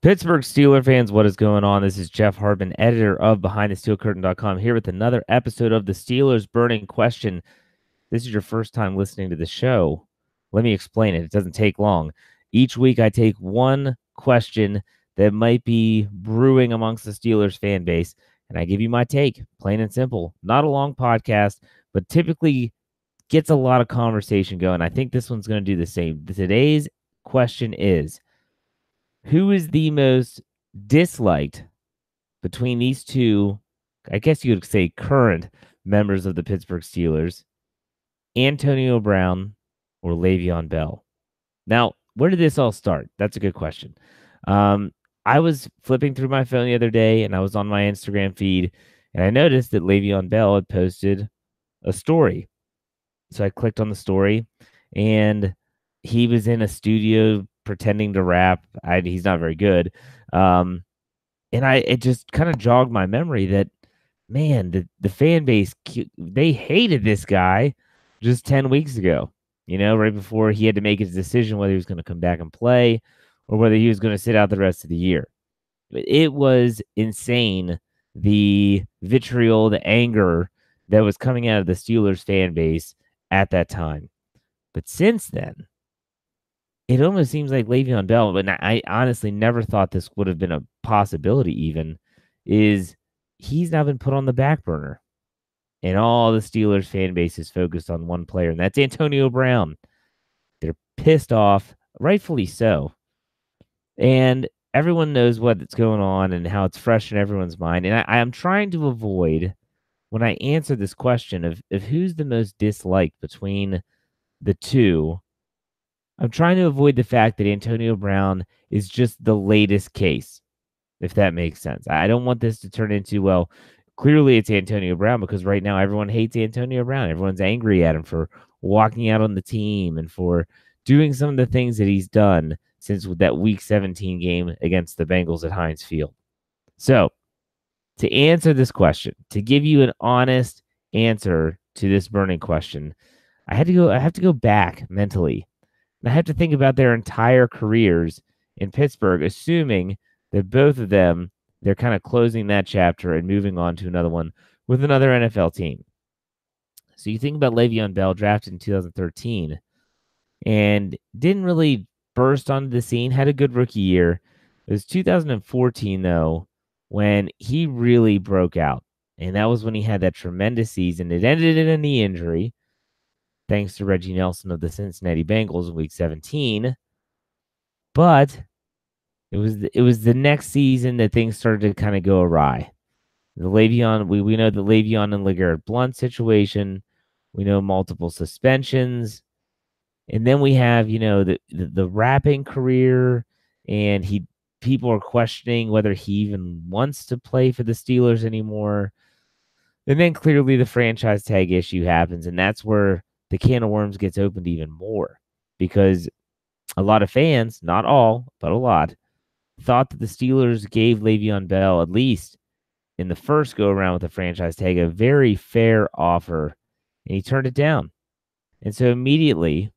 Pittsburgh Steelers fans, what is going on? This is Jeff Hartman, editor of BehindTheSteelCurtain.com, here with another episode of the Steelers Burning Question. This is your first time listening to the show. Let me explain it. It doesn't take long. Each week, I take one question that might be brewing amongst the Steelers fan base, and I give you my take, plain and simple. Not a long podcast, but typically gets a lot of conversation going. I think this one's going to do the same. Today's question is, who is the most disliked between these two, I guess you would say current members of the Pittsburgh Steelers, Antonio Brown or Le'Veon Bell? Now, where did this all start? That's a good question. I was flipping through my phone the other day, and I was on my Instagram feed, and I noticed that Le'Veon Bell had posted a story. So I clicked on the story, and he was in a studio pretending to rap. He's not very good. And it just kind of jogged my memory that, man, the fan base, they hated this guy just 10 weeks ago, right before he had to make his decision whether he was going to come back and play or whether he was going to sit out the rest of the year. It was insane, the vitriol, the anger that was coming out of the Steelers fan base at that time. But since then, it almost seems like Le'Veon Bell, but I honestly never thought this would have been a possibility even, is he's now been put on the back burner. And all the Steelers fan base is focused on one player, and that's Antonio Brown. They're pissed off, rightfully so. And everyone knows what's going on and how it's fresh in everyone's mind. And I am trying to avoid, when I answer this question of who's the most disliked between the two, I'm trying to avoid the fact that Antonio Brown is just the latest case, if that makes sense. I don't want this to turn into, well, clearly it's Antonio Brown, because right now everyone hates Antonio Brown. Everyone's angry at him for walking out on the team and for doing some of the things that he's done since that Week 17 game against the Bengals at Heinz Field. So, to answer this question, to give you an honest answer to this burning question, I have to go back mentally. And I have to think about their entire careers in Pittsburgh, assuming that both of them, they're kind of closing that chapter and moving on to another one with another NFL team. So you think about Le'Veon Bell, drafted in 2013, and didn't really burst onto the scene, had a good rookie year. It was 2014, though, when he really broke out. And that was when he had that tremendous season. It ended in a knee injury, thanks to Reggie Nelson of the Cincinnati Bengals in Week 17. But it was the next season that things started to kind of go awry. The Le'Veon, we know the Le'Veon and LeGarrette Blount situation. We know multiple suspensions. And then we have, the rapping career, and people are questioning whether he even wants to play for the Steelers anymore. And then clearly the franchise tag issue happens, and that's where the can of worms gets opened even more, because a lot of fans, not all, but a lot, thought that the Steelers gave Le'Veon Bell, at least in the first go-around with the franchise tag, a very fair offer, and he turned it down. And so immediately,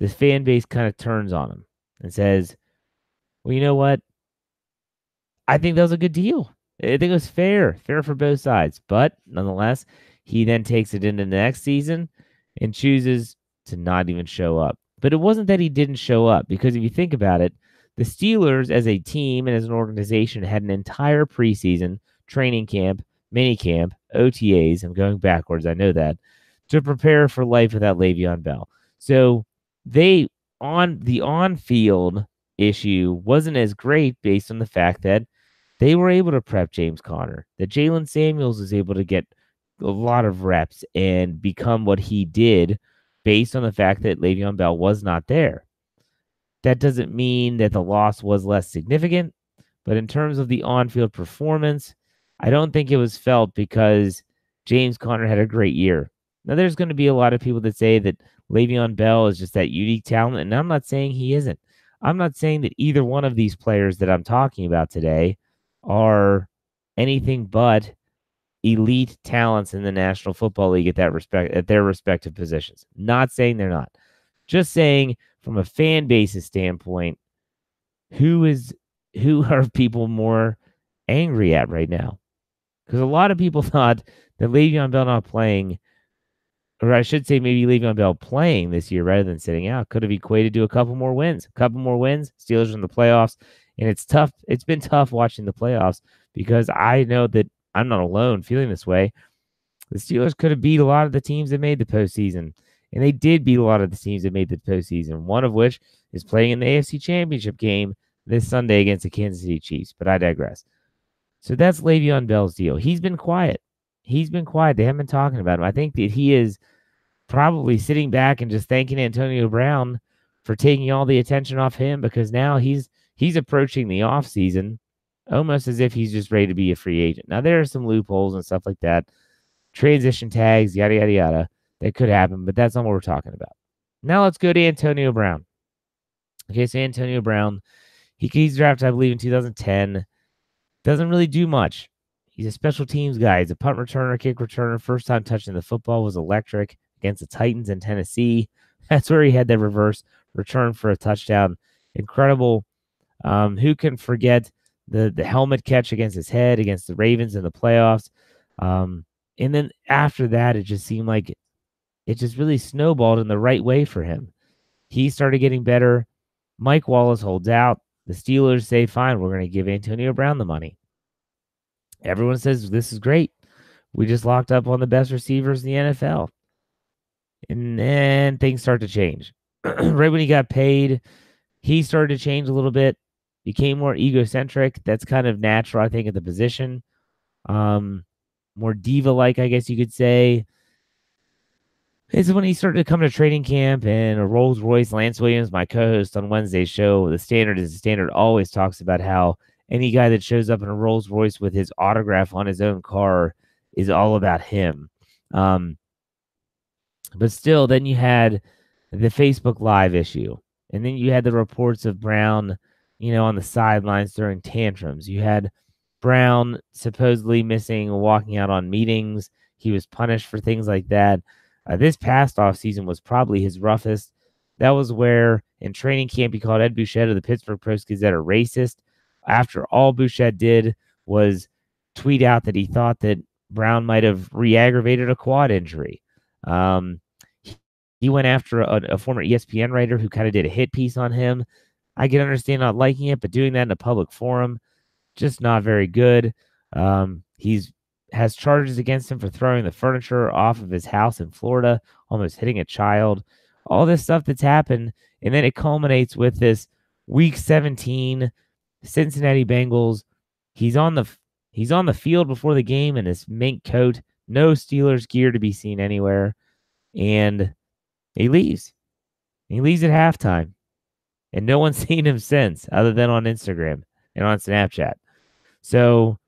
the fan base kind of turns on him and says, well, you know what? I think that was a good deal. I think it was fair for both sides. But nonetheless, he then takes it into the next season and chooses to not even show up. But it wasn't that he didn't show up, because if you think about it, the Steelers as a team and as an organization had an entire preseason, training camp, mini camp, OTAs, I'm going backwards, I know that, to prepare for life without Le'Veon Bell. So the on-field issue wasn't as great based on the fact that they were able to prep James Conner, that Jalen Samuels was able to get a lot of reps and become what he did based on the fact that Le'Veon Bell was not there. That doesn't mean that the loss was less significant, but in terms of the on-field performance, I don't think it was felt because James Conner had a great year. Now, there's going to be a lot of people that say that Le'Veon Bell is just that unique talent, and I'm not saying he isn't. I'm not saying that either one of these players that I'm talking about today are anything but elite talents in the National Football League at their respective positions. Not saying they're not. Just saying, from a fan base's standpoint, who is who are people more angry at right now? Because a lot of people thought that Le'Veon Bell not playing, or I should say maybe Le'Veon Bell playing this year rather than sitting out, could have equated to a couple more wins. Steelers in the playoffs. And it's tough. It's been tough watching the playoffs because I know that I'm not alone feeling this way. The Steelers could have beat a lot of the teams that made the postseason. And they did beat a lot of the teams that made the postseason, one of which is playing in the AFC Championship game this Sunday against the Kansas City Chiefs. But I digress. So that's Le'Veon Bell's deal. He's been quiet. They haven't been talking about him. I think that he is probably sitting back and just thanking Antonio Brown for taking all the attention off him because now he's approaching the offseason almost as if he's just ready to be a free agent. Now, there are some loopholes and stuff like that, transition tags, yada, yada, yada, that could happen, but that's not what we're talking about. Now let's go to Antonio Brown. Okay, so Antonio Brown, he's drafted, I believe, in 2010. Doesn't really do much. He's a special teams guy. He's a punt returner, kick returner. First time touching the football was electric against the Titans in Tennessee. That's where he had that reverse return for a touchdown. Incredible. Who can forget the helmet catch against his head against the Ravens in the playoffs? And then after that, it just seemed like it just really snowballed in the right way for him. He started getting better. Mike Wallace holds out. The Steelers say, fine, we're going to give Antonio Brown the money. Everyone says, this is great. We just locked up on the best receivers in the NFL. And then things start to change. Right when he got paid, he started to change a little bit, became more egocentric. That's kind of natural, I think, at the position. More diva-like, I guess you could say. This is when he started to come to training camp and a Rolls Royce. Lance Williams, my co-host on Wednesday's show, The Standard always talks about how any guy that shows up in a Rolls Royce with his autograph on his own car is all about him. But still, then you had the Facebook Live issue. And then you had the reports of Brown, on the sidelines throwing tantrums. You had Brown supposedly missing, walking out on meetings. He was punished for things like that. This past offseason was probably his roughest. That was where, in training camp, he called Ed Bouchette of the Pittsburgh Post-Gazette a racist. After all Bouchette did was tweet out that he thought that Brown might have re-aggravated a quad injury. He went after a former ESPN writer who kind of did a hit piece on him. I can understand not liking it, but doing that in a public forum, just not very good. He's has charges against him for throwing the furniture off of his house in Florida, almost hitting a child. All this stuff that's happened, and then it culminates with this Week 17 Cincinnati Bengals. He's on the field before the game in his mink coat, no Steelers gear to be seen anywhere, and he leaves. He leaves at halftime, and no one's seen him since, other than on Instagram and on Snapchat. So,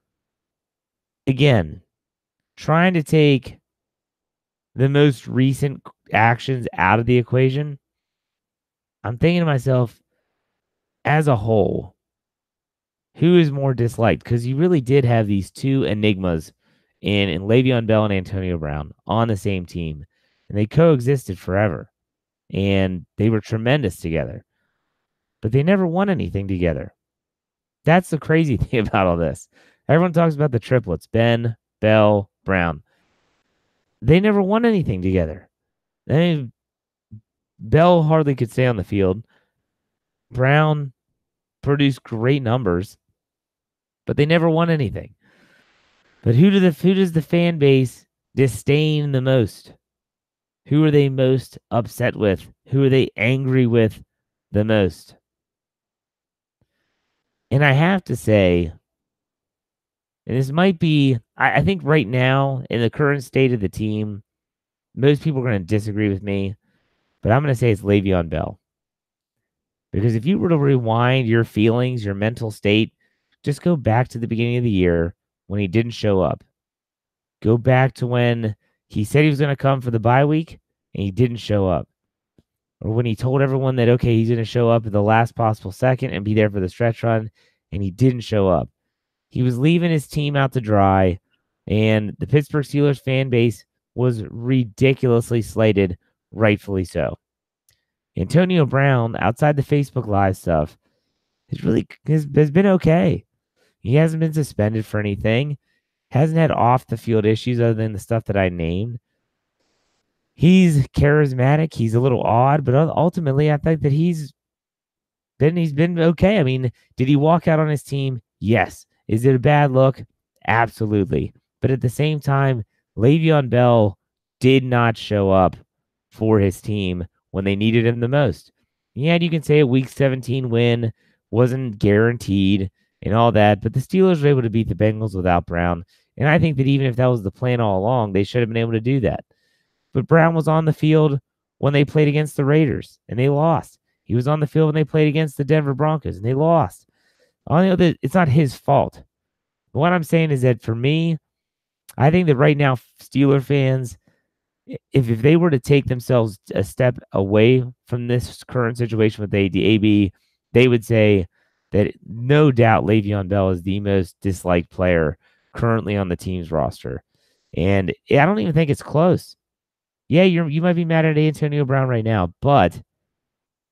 again, trying to take the most recent actions out of the equation, I'm thinking to myself, as a whole, who is more disliked? Because you really did have these two enigmas in Le'Veon Bell and Antonio Brown on the same team, and they coexisted forever, and they were tremendous together, but they never won anything together. That's the crazy thing about all this. Everyone talks about the triplets, Ben, Bell, Brown. They never won anything together. Bell hardly could stay on the field. Brown produced great numbers, but they never won anything. But who does the fan base disdain the most? Who are they most upset with? Who are they angry with the most? And I have to say, and this might be, I think right now, in the current state of the team, most people are going to disagree with me, but I'm going to say it's Le'Veon Bell. Because if you were to rewind your feelings, your mental state, just go back to the beginning of the year when he didn't show up. Go back to when he said he was going to come for the bye week and he didn't show up. Or when he told everyone that, okay, he's going to show up at the last possible second and be there for the stretch run, and he didn't show up. He was leaving his team out to dry, and the Pittsburgh Steelers fan base was ridiculously slated, rightfully so. Antonio Brown, outside the Facebook Live stuff, has been okay. He hasn't been suspended for anything. Hasn't had off the field issues other than the stuff that I named. He's charismatic. He's a little odd, but ultimately, I think that he's been okay. I mean, did he walk out on his team? Yes. Is it a bad look? Absolutely. But at the same time, Le'Veon Bell did not show up for his team when they needed him the most. Yeah, you can say a Week 17 win wasn't guaranteed and all that, but the Steelers were able to beat the Bengals without Brown. And I think that even if that was the plan all along, they should have been able to do that. But Brown was on the field when they played against the Raiders and they lost. He was on the field when they played against the Denver Broncos and they lost. I know that it's not his fault. But what I'm saying is that for me, I think that right now, Steeler fans, if they were to take themselves a step away from this current situation with AB, they would say that no doubt Le'Veon Bell is the most disliked player currently on the team's roster. And I don't even think it's close. Yeah, you might be mad at Antonio Brown right now, but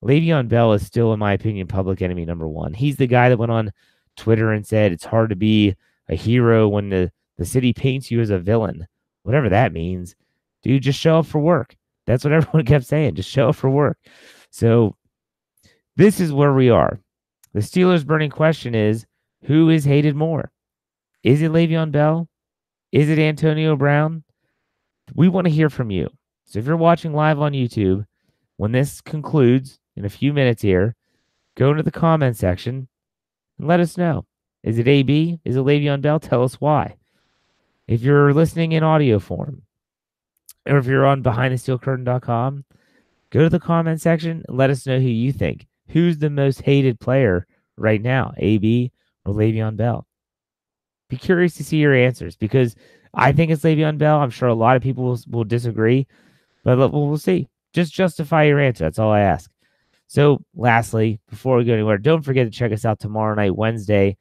Le'Veon Bell is still, in my opinion, public enemy number one. He's the guy that went on Twitter and said it's hard to be a hero when the city paints you as a villain, whatever that means. Dude, just show up for work. That's what everyone kept saying. Just show up for work. So this is where we are. The Steelers' burning question is, who is hated more? Is it Le'Veon Bell? Is it Antonio Brown? We want to hear from you. So if you're watching live on YouTube, when this concludes in a few minutes here, go into the comment section and let us know. Is it AB? Is it Le'Veon Bell? Tell us why. If you're listening in audio form, or if you're on behindthesteelcurtain.com, go to the comment section and let us know who you think. Who's the most hated player right now, AB or Le'Veon Bell? Be curious to see your answers because I think it's Le'Veon Bell. I'm sure a lot of people will disagree, but we'll see. Just justify your answer. That's all I ask. So, lastly, before we go anywhere, don't forget to check us out tomorrow night, Wednesday.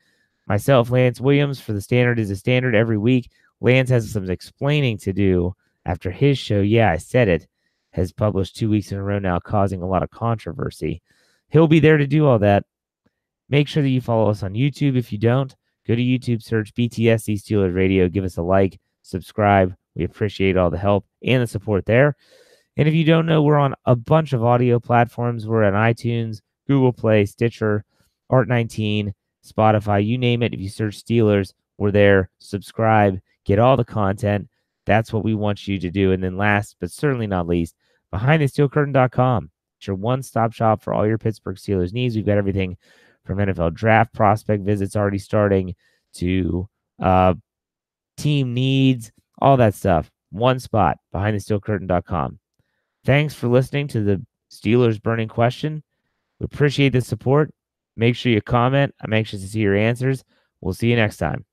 Myself, Lance Williams, for the Standard is a Standard every week. Lance has some explaining to do after his show. Yeah, I said it. Has published 2 weeks in a row now, causing a lot of controversy. He'll be there to do all that. Make sure that you follow us on YouTube. If you don't, go to YouTube, search BTSC Steelers Radio. Give us a like, subscribe. We appreciate all the help and the support there. And if you don't know, we're on a bunch of audio platforms. We're on iTunes, Google Play, Stitcher, Art19, Spotify, you name it. If you search Steelers, we're there. Subscribe, get all the content. That's what we want you to do. And then last, but certainly not least, behindthesteelcurtain.com. It's your one-stop shop for all your Pittsburgh Steelers needs. We've got everything from NFL draft prospect visits already starting to team needs, all that stuff. One spot, behindthesteelcurtain.com. Thanks for listening to the Steelers Burning Question. We appreciate the support. Make sure you comment. I'm anxious to see your answers. We'll see you next time.